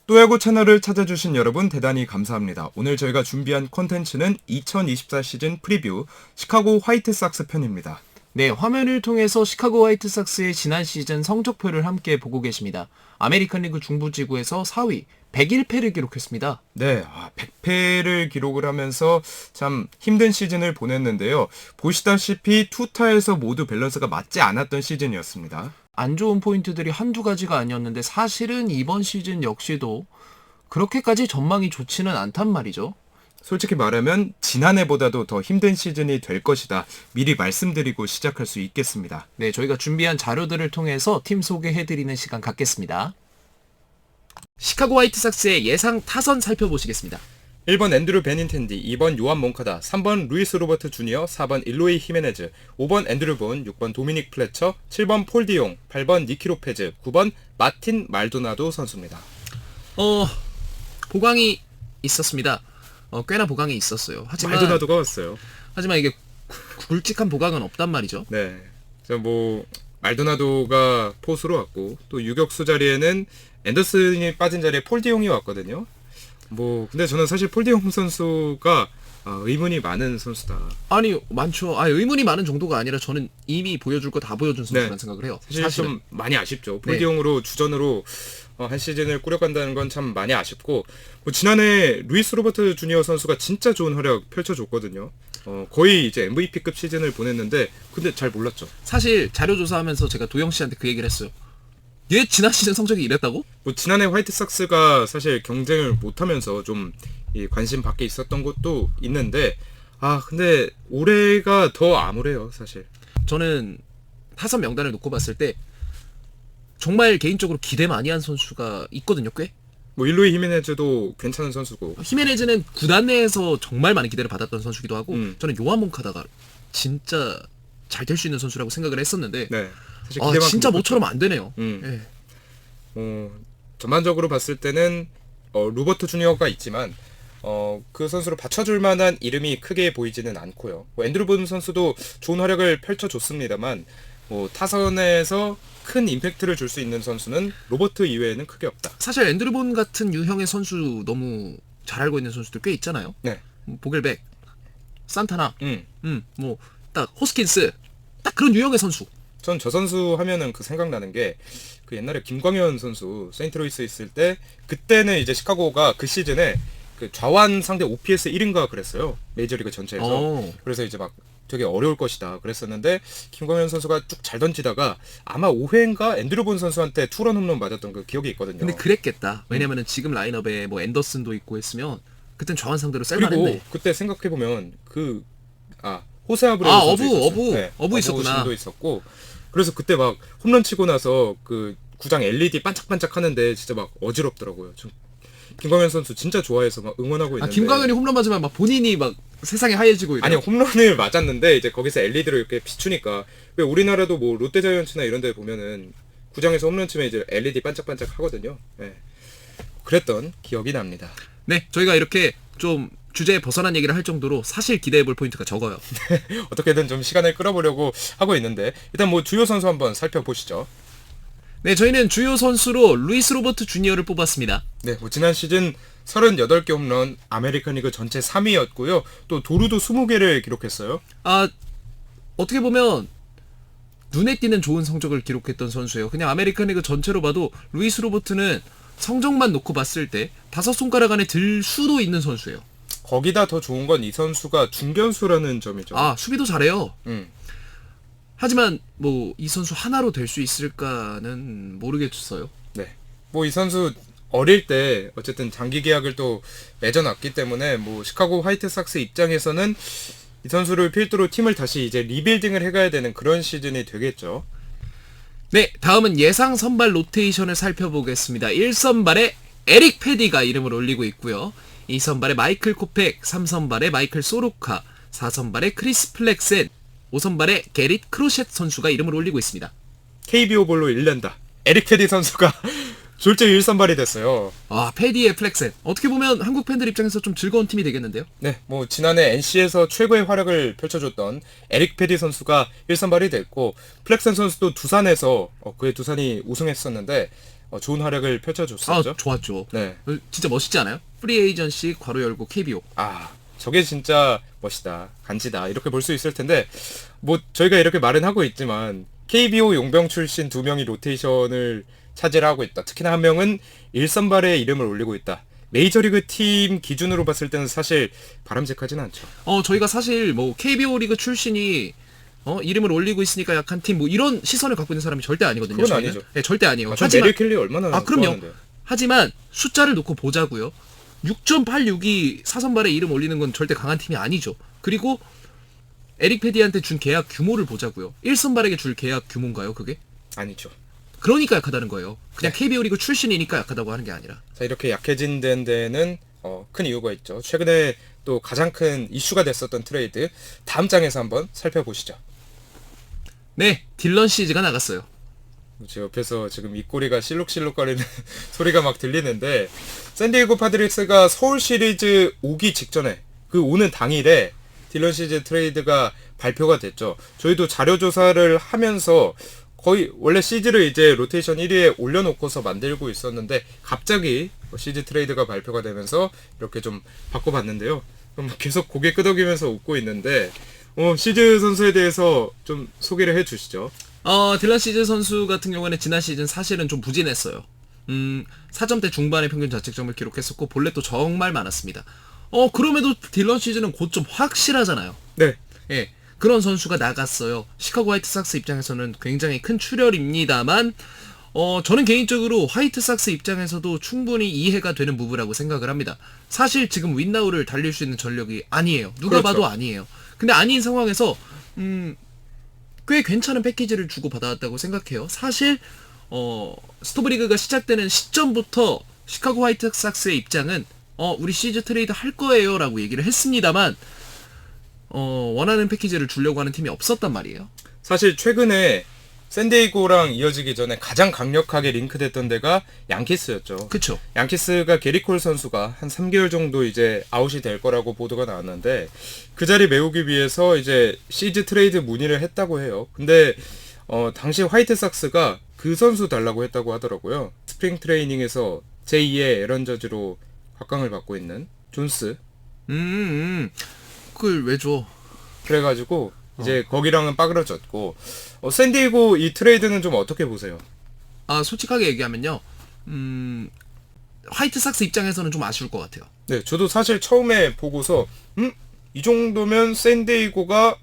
또야구 채널을 찾아주신 여러분 대단히 감사합니다. 오늘 저희가 준비한 콘텐츠는 2024 시즌 프리뷰 시카고 화이트삭스 편입니다. 네, 화면을 통해서 시카고 화이트삭스의 지난 시즌 성적표를 함께 보고 계십니다. 아메리칸 리그 중부지구에서 4위, 101패를 기록했습니다. 네, 100패를 기록을 하면서 참 힘든 시즌을 보냈는데요. 보시다시피 투타에서 모두 밸런스가 맞지 않았던 시즌이었습니다. 안 좋은 포인트들이 한두 가지가 아니었는데 사실은 이번 시즌 역시도 그렇게까지 전망이 좋지는 않단 말이죠. 솔직히 말하면 지난해보다도 더 힘든 시즌이 될 것이다. 미리 말씀드리고 시작할 수 있겠습니다. 네, 저희가 준비한 자료들을 통해서 팀 소개해드리는 시간 갖겠습니다. 시카고 화이트삭스의 예상 타선 살펴보시겠습니다. 1번 앤드루 베닌텐디, 2번 요한 몬카다, 3번 루이스 로버트 주니어, 4번 일로이 히메네즈, 5번 앤드루 본, 6번 도미닉 플래처, 7번 폴 디용, 8번 니키 로페즈, 9번 마틴 말도나도 선수입니다. 보강이 있었습니다. 꽤나 보강이 있었어요. 말도나도가 왔어요. 하지만 이게 굵직한 보강은 없단 말이죠. 네. 말도나도가 포수로 왔고, 또 유격수 자리에는 앤더슨이 빠진 자리에 폴 디용이 왔거든요. 근데 저는 사실 폴 디용 선수가 의문이 많은 선수다. 아니, 많죠. 의문이 많은 정도가 아니라 저는 이미 보여줄 거 다 보여준 선수라는 생각을 해요. 사실은 좀 많이 아쉽죠. 폴 디용으로 주전으로 한 시즌을 꾸려간다는 건 참 많이 아쉽고, 지난해 루이스 로버트 주니어 선수가 진짜 좋은 활약 펼쳐줬거든요. 거의 이제 MVP급 시즌을 보냈는데, 근데 잘 몰랐죠. 사실 자료 조사하면서 제가 도영 씨한테 그 얘기를 했어요. 얘 지난 시즌 성적이 이랬다고? 지난해 화이트삭스가 사실 경쟁을 못하면서 좀 관심 밖에 있었던 것도 있는데, 근데 올해가 더 암울해요, 사실. 저는 타선 명단을 놓고 봤을 때 정말 개인적으로 기대 많이 한 선수가 있거든요, 꽤. 일로이 히메네즈도 괜찮은 선수고. 히메네즈는 구단 내에서 정말 많은 기대를 받았던 선수기도 하고, 저는 요한 몬카다가 진짜 잘 될 수 있는 선수라고 생각을 했었는데, 네. 사실 진짜 모처럼 안 되네요. 네. 전반적으로 봤을 때는 로버트 주니어가 있지만 그 선수를 받쳐줄 만한 이름이 크게 보이지는 않고요. 앤드루 본 선수도 좋은 활약을 펼쳐줬습니다만 타선에서 큰 임팩트를 줄 수 있는 선수는 로버트 이외에는 크게 없다. 사실 앤드루 본 같은 유형의 선수 너무 잘 알고 있는 선수들 꽤 있잖아요. 네. 보겔백, 산타나, 딱 호스킨스, 딱 그런 유형의 선수. 전 저 선수 하면은 생각나는 게 옛날에 김광현 선수 세인트루이스 있을 때, 그때는 이제 시카고가 그 시즌에 좌완 상대 OPS 1인가 그랬어요. 메이저리그 전체에서. 그래서 이제 막 되게 어려울 것이다 그랬었는데, 김광현 선수가 쭉 잘 던지다가 아마 5회인가 앤드루 본 선수한테 투런 홈런 맞았던 그 기억이 있거든요. 근데 그랬겠다. 왜냐면은 지금 라인업에 앤더슨도 있고 했으면 그땐 좌완 상대로 쌀만했네. 그리고 그때 생각해보면 호세 아브레우 선수 어부 있었구나. 도 있었고, 그래서 그때 막 홈런 치고 나서 구장 LED 반짝반짝 하는데 진짜 막 어지럽더라고요. 김광현 선수 진짜 좋아해서 막 응원하고 있는데. 김광현이 홈런 맞으면 막 본인이 막 세상에 하얘지고 이래요. 아니, 홈런을 맞았는데 이제 거기서 LED로 이렇게 비추니까, 왜 우리나라도 롯데자이언츠나 이런 데 보면은 구장에서 홈런 치면 이제 LED 반짝반짝 하거든요. 네. 그랬던 기억이 납니다. 네, 저희가 이렇게 좀 주제에 벗어난 얘기를 할 정도로 사실 기대해볼 포인트가 적어요. 어떻게든 좀 시간을 끌어보려고 하고 있는데, 일단 주요 선수 한번 살펴보시죠. 네, 저희는 주요 선수로 루이스 로버트 주니어를 뽑았습니다. 네, 지난 시즌 38개 홈런, 아메리칸 리그 전체 3위였고요. 또 도루도 20개를 기록했어요. 어떻게 보면 눈에 띄는 좋은 성적을 기록했던 선수예요. 그냥 아메리칸 리그 전체로 봐도 루이스 로버트는 성적만 놓고 봤을 때 5손가락 안에 들 수도 있는 선수예요. 거기다 더 좋은 건 이 선수가 중견수라는 점이죠. 수비도 잘해요. 하지만 이 선수 하나로 될 수 있을까는 모르겠어요. 네. 이 선수 어릴 때 어쨌든 장기 계약을 또 맺어놨기 때문에 시카고 화이트삭스 입장에서는 이 선수를 필두로 팀을 다시 이제 리빌딩을 해가야 되는 그런 시즌이 되겠죠. 네, 다음은 예상 선발 로테이션을 살펴보겠습니다. 1선발에 에릭 패디가 이름을 올리고 있고요. 2선발에 마이클 코펙, 3선발에 마이클 소로카, 4선발에 크리스 플렉센, 5선발에 게릿 크로셋 선수가 이름을 올리고 있습니다. KBO 볼로 1년다. 에릭 패디 선수가 졸제 1선발이 됐어요. 패디의 플렉센. 어떻게 보면 한국 팬들 입장에서 좀 즐거운 팀이 되겠는데요? 네, 지난해 NC에서 최고의 활약을 펼쳐줬던 에릭 패디 선수가 1선발이 됐고, 플렉센 선수도 두산에서 그의 두산이 우승했었는데 좋은 활약을 펼쳐줬었죠. 좋았죠. 네. 진짜 멋있지 않아요? 프리 에이전시 괄호 열고 KBO. 저게 진짜 멋있다, 간지다 이렇게 볼 수 있을 텐데 뭐 저희가 이렇게 말은 하고 있지만 KBO 용병 출신 2명이 로테이션을 차지를 하고 있다. 특히나 한 명은 1선발에 이름을 올리고 있다. 메이저리그 팀 기준으로 봤을 때는 사실 바람직하진 않죠. 저희가 사실 뭐 KBO 리그 출신이 이름을 올리고 있으니까 약한 팀 뭐 이런 시선을 갖고 있는 사람이 절대 아니거든요. 그건 저희는. 아니죠. 네, 절대 아니에요. 전 메릴 켈리 얼마나 그럼요. 좋아하는데요. 하지만 숫자를 놓고 보자고요. 6.86이 사선발에 이름 올리는 건 절대 강한 팀이 아니죠. 그리고 에릭 패디한테 준 계약 규모를 보자고요. 1선발에게 줄 계약 규모인가요, 그게? 아니죠. 그러니까 약하다는 거예요. 그냥 네. KBO 리그 출신이니까 약하다고 하는 게 아니라. 자, 이렇게 약해진 데는 큰 이유가 있죠. 최근에 또 가장 큰 이슈가 됐었던 트레이드 다음 장에서 한번 살펴보시죠. 네, 딜런 시즈가 나갔어요. 제 옆에서 지금 입꼬리가 실룩실룩거리는 소리가 막 들리는데 샌디에고 파드리스가 서울 시리즈 오기 직전에 그 오는 당일에 딜런 시즈 트레이드가 발표가 됐죠. 저희도 자료 조사를 하면서 거의 원래 시즈를 이제 로테이션 1위에 올려놓고서 만들고 있었는데 갑자기 시즈 트레이드가 발표가 되면서 이렇게 좀 바꿔봤는데요. 그럼 계속 고개 끄덕이면서 웃고 있는데 시즈 선수에 대해서 좀 소개를 해주시죠. 딜런 시즈 선수 같은 경우에는 지난 시즌 사실은 좀 부진했어요. 4점대 중반의 평균 자책점을 기록했었고 볼넷도 정말 많았습니다. 그럼에도 딜런 시즈는 고점 확실하잖아요. 네. 예. 그런 선수가 나갔어요. 시카고 화이트삭스 입장에서는 굉장히 큰 출혈입니다만 저는 개인적으로 화이트삭스 입장에서도 충분히 이해가 되는 부분이라고 생각을 합니다. 사실 지금 윈나우를 달릴 수 있는 전력이 아니에요. 누가 그렇죠. 봐도 아니에요. 근데 아닌 상황에서 꽤 괜찮은 패키지를 주고 받아왔다고 생각해요. 사실 스토브리그가 시작되는 시점부터 시카고 화이트삭스의 입장은 우리 시즈 트레이드 할 거예요 라고 얘기를 했습니다만 원하는 패키지를 주려고 하는 팀이 없었단 말이에요. 사실 최근에 샌디에이고랑 이어지기 전에 가장 강력하게 링크됐던 데가 양키스였죠. 그쵸. 양키스가 게리콜 선수가 한 3개월 정도 이제 아웃이 될 거라고 보도가 나왔는데 그 자리 메우기 위해서 이제 시즈 트레이드 문의를 했다고 해요. 근데 당시 화이트삭스가 그 선수 달라고 했다고 하더라고요. 스프링 트레이닝에서 제2의 에런 저지로 각광을 받고 있는 존스. 그걸 왜 줘? 그래가지고 이제 거기랑은 빠그러졌고 샌디에이고 이 트레이드는 좀 어떻게 보세요? 솔직하게 얘기하면요. 화이트삭스 입장에서는 좀 아쉬울 것 같아요. 네, 저도 사실 처음에 보고서 이 정도면 샌디에이고가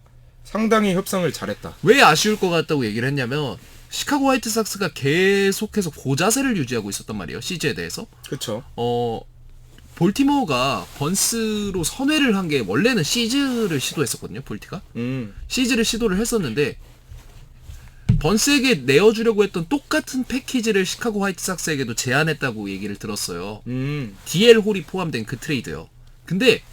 상당히 협상을 잘했다. 왜 아쉬울 것 같다고 얘기를 했냐면 시카고 화이트삭스가 계속해서 고자세를 유지하고 있었단 말이에요. 시즈에 대해서. 그렇죠. 볼티모어가 번스로 선회를 한 게 원래는 시즈를 시도했었거든요. 볼티가. 시즈를 시도를 했었는데 번스에게 내어주려고 했던 똑같은 패키지를 시카고 화이트삭스에게도 제안했다고 얘기를 들었어요. DL 홀이 포함된 그 트레이드요. 근데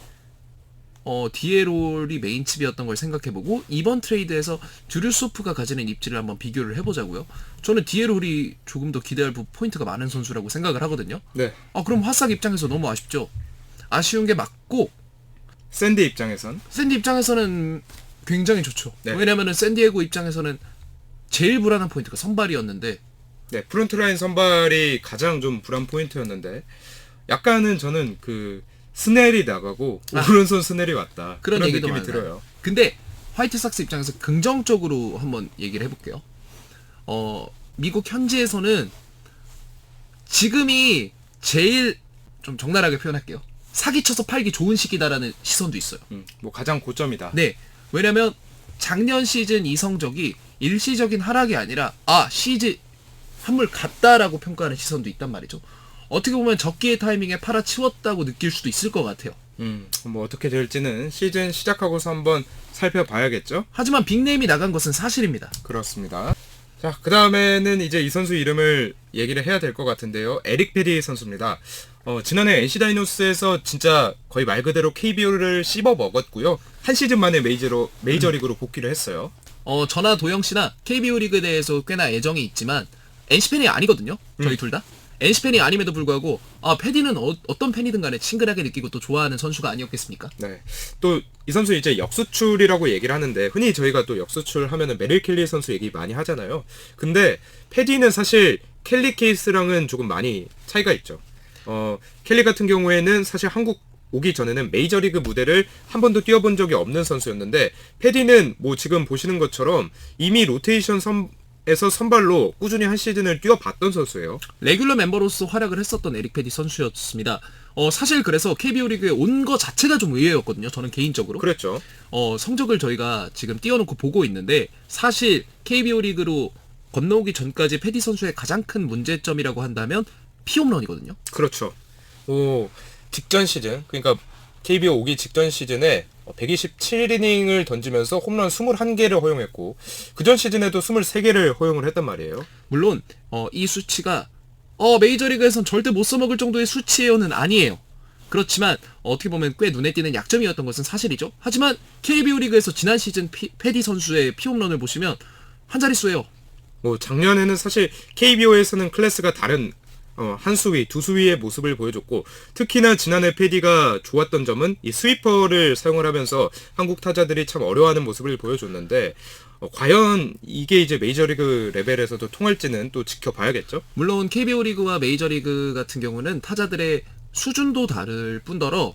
DL 홀이 메인 칩이었던 걸 생각해보고 이번 트레이드에서 드류소프가 가지는 입지를 한번 비교를 해보자고요. 저는 DL 홀이 조금 더 기대할 포인트가 많은 선수라고 생각을 하거든요. 네. 그럼 화삭 입장에서 너무 아쉽죠. 아쉬운 게 맞고 샌디 입장에선 샌디 입장에서는 굉장히 좋죠. 네. 왜냐면은 샌디에고 입장에서는 제일 불안한 포인트가 선발이었는데 네, 프론트라인 선발이 가장 좀 불안 포인트였는데 약간은 저는 그 스넬이 나가고 오른손 스넬이 왔다. 그런 얘기도 느낌이 많아요. 들어요. 근데 화이트삭스 입장에서 긍정적으로 한번 얘기를 해볼게요. 미국 현지에서는 지금이 제일 좀 적나라하게 표현할게요. 사기쳐서 팔기 좋은 시기다라는 시선도 있어요. 뭐 가장 고점이다. 네. 왜냐면 작년 시즌 이성적이 일시적인 하락이 아니라 시즈 한물 갔다라고 평가하는 시선도 있단 말이죠. 어떻게 보면 적기의 타이밍에 팔아치웠다고 느낄 수도 있을 것 같아요. 뭐 어떻게 될지는 시즌 시작하고서 한번 살펴봐야겠죠. 하지만 빅네임이 나간 것은 사실입니다. 그렇습니다. 자, 그 다음에는 이제 이 선수 이름을 얘기를 해야 될 것 같은데요. 에릭 페디 선수입니다. 지난해 NC 다이노스에서 진짜 거의 말 그대로 KBO를 씹어 먹었고요. 한 시즌 만에 메이저리그로 복귀를 했어요. 저나 도영 씨나 KBO 리그에 대해서 꽤나 애정이 있지만 NC 팬이 아니거든요. 저희 둘 다. NC 팬이 아님에도 불구하고 패디는 어떤 팬이든 간에 친근하게 느끼고 또 좋아하는 선수가 아니었겠습니까? 네. 또 이 선수 이제 역수출이라고 얘기를 하는데 흔히 저희가 또 역수출 하면은 메릴 켈리 선수 얘기 많이 하잖아요. 근데 패디는 사실 켈리 케이스랑은 조금 많이 차이가 있죠. 켈리 같은 경우에는 사실 한국 오기 전에는 메이저리그 무대를 한 번도 뛰어본 적이 없는 선수였는데, 패디는 뭐 지금 보시는 것처럼 이미 로테이션 에서 선발로 꾸준히 한 시즌을 뛰어봤던 선수예요. 레귤러 멤버로서 활약을 했었던 에릭 패디 선수였습니다. 사실 그래서 KBO 리그에 온 거 자체가 좀 의외였거든요. 저는 개인적으로. 그랬죠. 성적을 저희가 지금 띄워놓고 보고 있는데, 사실 KBO 리그로 건너오기 전까지 패디 선수의 가장 큰 문제점이라고 한다면 피홈런이거든요. 그렇죠. 직전 시즌, 그러니까 KBO 오기 직전 시즌에 127이닝을 던지면서 홈런 21개를 허용했고, 그전 시즌에도 23개를 허용을 했단 말이에요. 물론 이 수치가 메이저리그에선 절대 못 써먹을 정도의 수치예요는 아니에요. 그렇지만 어떻게 보면 꽤 눈에 띄는 약점이었던 것은 사실이죠. 하지만 KBO 리그에서 지난 시즌 패디 선수의 피홈런을 보시면 한 자릿수예요. 뭐 작년에는 사실 KBO에서는 클래스가 다른 한 수위, 두 수위의 모습을 보여줬고, 특히나 지난해 패디가 좋았던 점은 이 스위퍼를 사용을 하면서 한국 타자들이 참 어려워하는 모습을 보여줬는데, 과연 이게 이제 메이저리그 레벨에서도 통할지는 또 지켜봐야겠죠. 물론 KBO 리그와 메이저리그 같은 경우는 타자들의 수준도 다를 뿐더러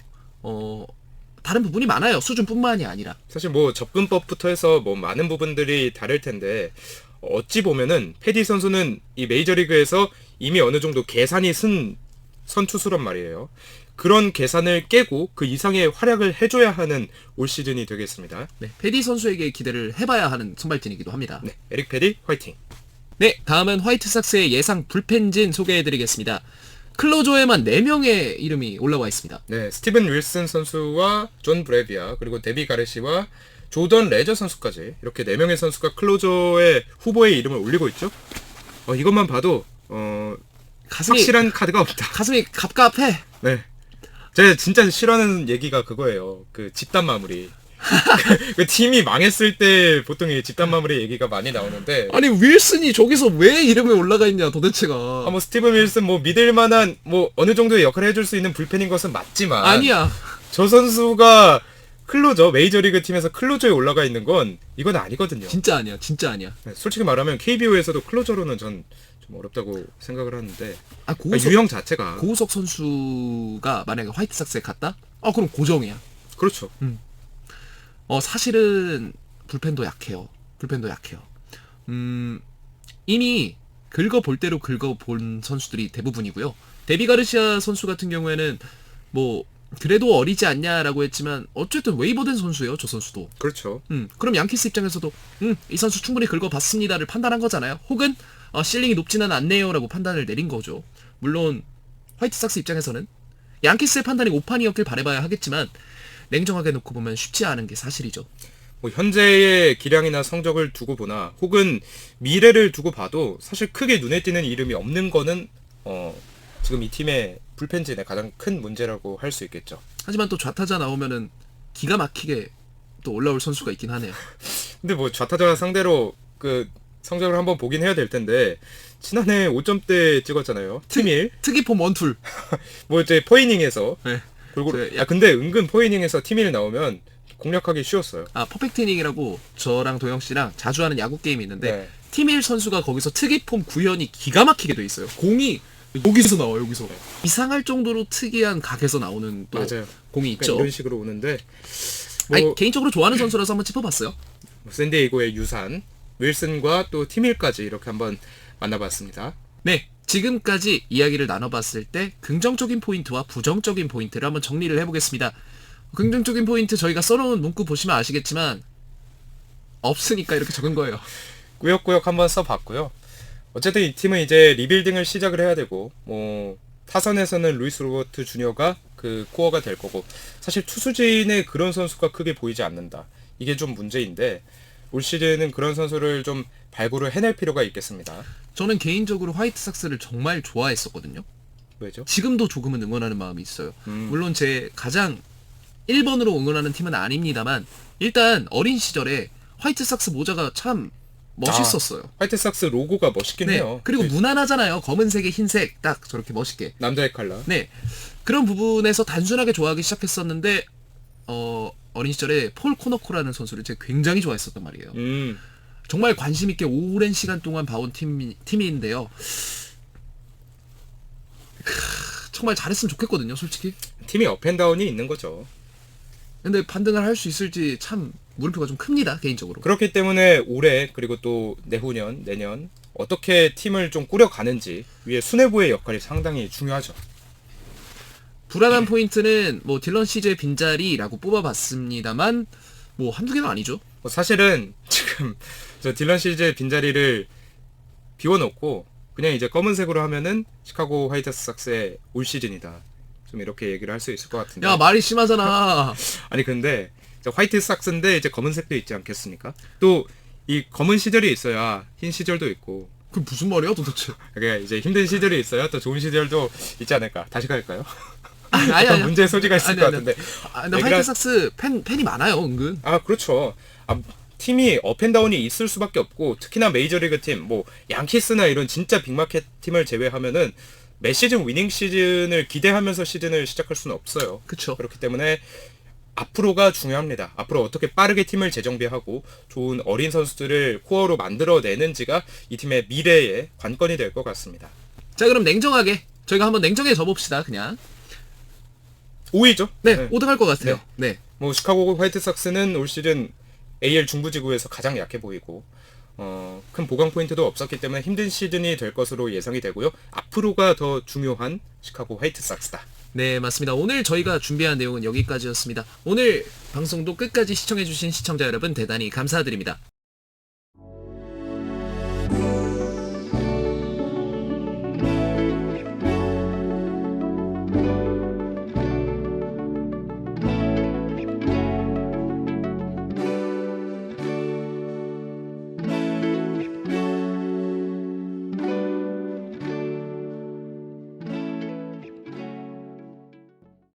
다른 부분이 많아요. 수준뿐만이 아니라. 사실 뭐 접근법부터 해서 뭐 많은 부분들이 다를 텐데, 어찌 보면은 패디 선수는 이 메이저리그에서 이미 어느 정도 계산이 쓴 선투수란 말이에요. 그런 계산을 깨고 그 이상의 활약을 해줘야 하는 올 시즌이 되겠습니다. 네, 패디 선수에게 기대를 해봐야 하는 선발진이기도 합니다. 네, 에릭 패디 화이팅. 네, 다음은 화이트삭스의 예상 불펜진 소개해드리겠습니다. 클로저에만 4명의 이름이 올라와 있습니다. 네, 스티븐 윌슨 선수와 존 브레비아, 그리고 데비 가레시와 조던 레저 선수까지 이렇게 4명의 선수가 클로저의 후보의 이름을 올리고 있죠. 이것만 봐도 확실한 카드가 없다. 가슴이 갑갑해. 네, 제가 진짜 싫어하는 얘기가 그거예요. 그 집단 마무리. 그 팀이 망했을 때 보통 이 집단 마무리 얘기가 많이 나오는데, 아니 윌슨이 저기서 왜 이름에 올라가 있냐 도대체가. 뭐 스티븐 윌슨 뭐 믿을 만한 뭐 어느 정도의 역할을 해줄 수 있는 불펜인 것은 맞지만, 아니야. 저 선수가 클로저, 메이저리그 팀에서 클로저에 올라가 있는 건 이건 아니거든요. 진짜 아니야. 진짜 아니야. 네, 솔직히 말하면 KBO에서도 클로저로는 전 좀 어렵다고 생각을 하는데, 고우석, 유형 자체가. 고우석 선수가 만약에 화이트삭스에 갔다? 그럼 고정이야. 그렇죠. 사실은 불펜도 약해요. 이미 긁어볼 대로 긁어본 선수들이 대부분이고요. 데비 가르시아 선수 같은 경우에는 뭐 그래도 어리지 않냐라고 했지만 어쨌든 웨이버된 선수예요. 저 선수도. 그렇죠. 그럼 양키스 입장에서도 이 선수 충분히 긁어봤습니다를 판단한 거잖아요. 혹은 실링이 높지는 않네요라고 판단을 내린 거죠. 물론 화이트삭스 입장에서는 양키스의 판단이 오판이었길 바라봐야 하겠지만, 냉정하게 놓고 보면 쉽지 않은 게 사실이죠. 뭐 현재의 기량이나 성적을 두고 보나 혹은 미래를 두고 봐도 사실 크게 눈에 띄는 이름이 없는 거는 지금 이 팀의 불펜진의 가장 큰 문제라고 할 수 있겠죠. 하지만 또 좌타자 나오면은 기가 막히게 또 올라올 선수가 있긴 하네요. 근데 뭐 좌타자 상대로 그 성적을 한번 보긴 해야 될 텐데, 지난해 5점대 찍었잖아요. 팀1. 특이폼 원툴. 뭐 이제 포이닝에서 네. 골고루. 근데 은근 포이닝에서 팀1 나오면 공략하기 쉬웠어요. 퍼펙트 이닝이라고 저랑 도영 씨랑 자주 하는 야구 게임이 있는데, 네. 팀1 선수가 거기서 특이폼 구현이 기가 막히게 돼 있어요. 공이 여기서 나와, 여기서. 이상할 정도로 특이한 각에서 나오는 또 맞아요. 공이 있죠. 이런 식으로 오는데, 개인적으로 좋아하는 선수라서 한번 짚어봤어요. 샌디에이고의 유산, 윌슨과 또 팀1까지 이렇게 한번 만나봤습니다. 네, 지금까지 이야기를 나눠봤을 때 긍정적인 포인트와 부정적인 포인트를 한번 정리를 해보겠습니다. 긍정적인 포인트 저희가 써놓은 문구 보시면 아시겠지만 없으니까 이렇게 적은 거예요. 꾸역꾸역 한번 써봤고요. 어쨌든 이 팀은 이제 리빌딩을 시작을 해야 되고, 뭐 타선에서는 루이스 로버트 주니어가 그 코어가 될 거고, 사실 투수진에 그런 선수가 크게 보이지 않는다. 이게 좀 문제인데, 올 시즌은 그런 선수를 좀 발굴을 해낼 필요가 있겠습니다. 저는 개인적으로 화이트삭스를 정말 좋아했었거든요. 왜죠? 지금도 조금은 응원하는 마음이 있어요. 물론 제 가장 1번으로 응원하는 팀은 아닙니다만, 일단 어린 시절에 화이트삭스 모자가 참 멋있었어요. 화이트삭스 로고가 멋있긴 해요. 그리고 무난하잖아요. 검은색에 흰색 딱 저렇게 멋있게. 남자의 칼라. 네, 그런 부분에서 단순하게 좋아하기 시작했었는데, 어린 시절에 폴 코너코라는 선수를 제가 굉장히 좋아했었단 말이에요. 정말 관심 있게 오랜 시간 동안 봐온 팀인데요. 정말 잘했으면 좋겠거든요, 솔직히. 팀이 업앤다운이 있는 거죠. 근데 반등을 할 수 있을지 참 물음표가 좀 큽니다, 개인적으로. 그렇기 때문에 올해 그리고 또 내후년, 내년 어떻게 팀을 좀 꾸려가는지 위에 수뇌부의 역할이 상당히 중요하죠. 불안한 포인트는 뭐 딜런 시즈의 빈자리라고 뽑아봤습니다만 뭐 한두 개는 아니죠. 사실은 지금 저 딜런 시즈의 빈자리를 비워놓고 그냥 이제 검은색으로 하면은 시카고 화이트삭스의 올 시즌이다. 좀 이렇게 얘기를 할 수 있을 것 같은데. 야, 말이 심하잖아. 아니 근데 화이트삭스인데 이제 검은색도 있지 않겠습니까? 또 이 검은 시절이 있어야 흰 시절도 있고. 그 무슨 말이야 도대체? 그게 이제 힘든 시절이 있어야 또 좋은 시절도 있지 않을까. 다시 갈까요? 아니. 문제의 소지가 있을 것 같은데. 근데 화이트삭스 팬이 많아요, 은근. 아 그렇죠. 팀이 업앤다운이 있을 수밖에 없고 특히나 메이저리그 팀, 뭐 양키스나 이런 진짜 빅마켓 팀을 제외하면은 매 시즌 위닝 시즌을 기대하면서 시즌을 시작할 수는 없어요. 그쵸. 그렇기 때문에 앞으로가 중요합니다. 앞으로 어떻게 빠르게 팀을 재정비하고 좋은 어린 선수들을 코어로 만들어내는지가 이 팀의 미래의 관건이 될 것 같습니다. 자, 그럼 냉정하게 저희가 한번 냉정해져 봅시다, 그냥. 5위죠? 네, 5등 할 것 같아요. 네. 뭐 시카고 화이트삭스는 올 시즌 AL 중부지구에서 가장 약해 보이고 큰 보강 포인트도 없었기 때문에 힘든 시즌이 될 것으로 예상이 되고요. 앞으로가 더 중요한 시카고 화이트삭스다. 네, 맞습니다. 오늘 저희가 준비한 내용은 여기까지였습니다. 오늘 방송도 끝까지 시청해주신 시청자 여러분 대단히 감사드립니다.